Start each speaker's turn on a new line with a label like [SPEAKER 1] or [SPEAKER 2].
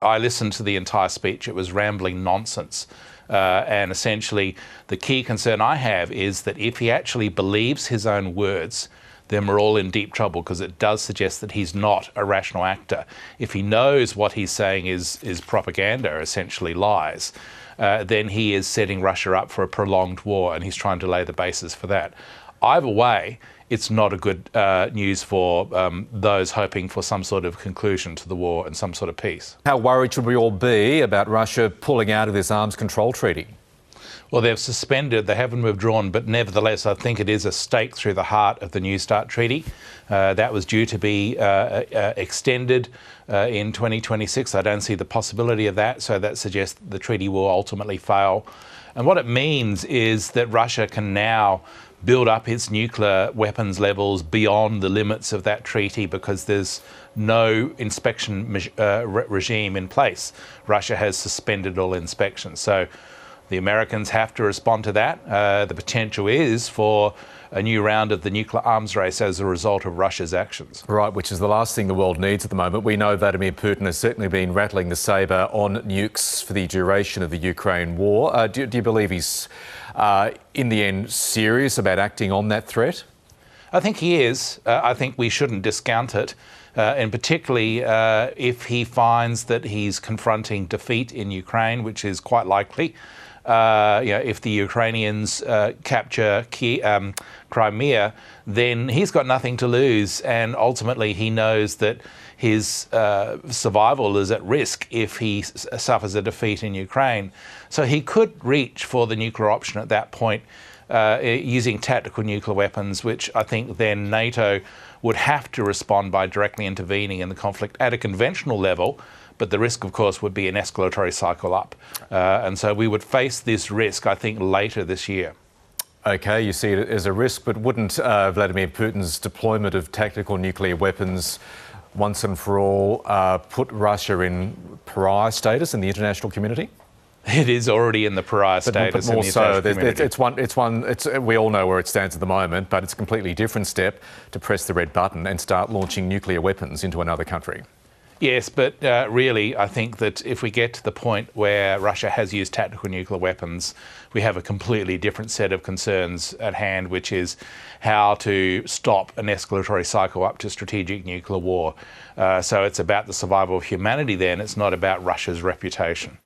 [SPEAKER 1] I listened to the entire speech. It was rambling nonsense. And essentially, the key concern I have is that if he actually believes his own words, then we're all in deep trouble, because it does suggest that he's not a rational actor. If he knows what he's saying is propaganda, essentially lies, then he is setting Russia up for a prolonged war, and he's trying to lay the basis for that. Either way, it's not a good news for those hoping for some sort of conclusion to the war and some sort of peace.
[SPEAKER 2] How worried should we all be about Russia pulling out of this arms control treaty?
[SPEAKER 1] Well, they've suspended, they haven't withdrawn, but nevertheless, I think it is a stake through the heart of the New START treaty. That was due to be extended in 2026. I don't see the possibility of that, so that suggests the treaty will ultimately fail. And what it means is that Russia can now build up its nuclear weapons levels beyond the limits of that treaty, because there's no inspection regime in place. Russia has suspended all inspections. So the Americans have to respond to that. The potential is for a new round of the nuclear arms race as a result of Russia's actions.
[SPEAKER 2] Right, which is the last thing the world needs at the moment. We know Vladimir Putin has certainly been rattling the sabre on nukes for the duration of the Ukraine war. Do you believe he's, in the end, serious about acting on that threat?
[SPEAKER 1] I think he is. I think we shouldn't discount it, and particularly if he finds that he's confronting defeat in Ukraine, which is quite likely. If the Ukrainians capture Crimea, then he's got nothing to lose, and ultimately he knows that his survival is at risk if he suffers a defeat in Ukraine. So he could reach for the nuclear option at that point, using tactical nuclear weapons, which I think then NATO would have to respond by directly intervening in the conflict at a conventional level. But the risk, of course, would be an escalatory cycle up. And so we would face this risk, I think, later this year.
[SPEAKER 2] OK, you see it as a risk, but wouldn't Vladimir Putin's deployment of tactical nuclear weapons once and for all put Russia in pariah status in the international community?
[SPEAKER 1] It is already in the pariah status.
[SPEAKER 2] But more so, we all know where it stands at the moment, but it's a completely different step to press the red button and start launching nuclear weapons into another country.
[SPEAKER 1] Yes, but really, I think that if we get to the point where Russia has used tactical nuclear weapons, we have a completely different set of concerns at hand, which is how to stop an escalatory cycle up to strategic nuclear war. So it's about the survival of humanity then. It's not about Russia's reputation.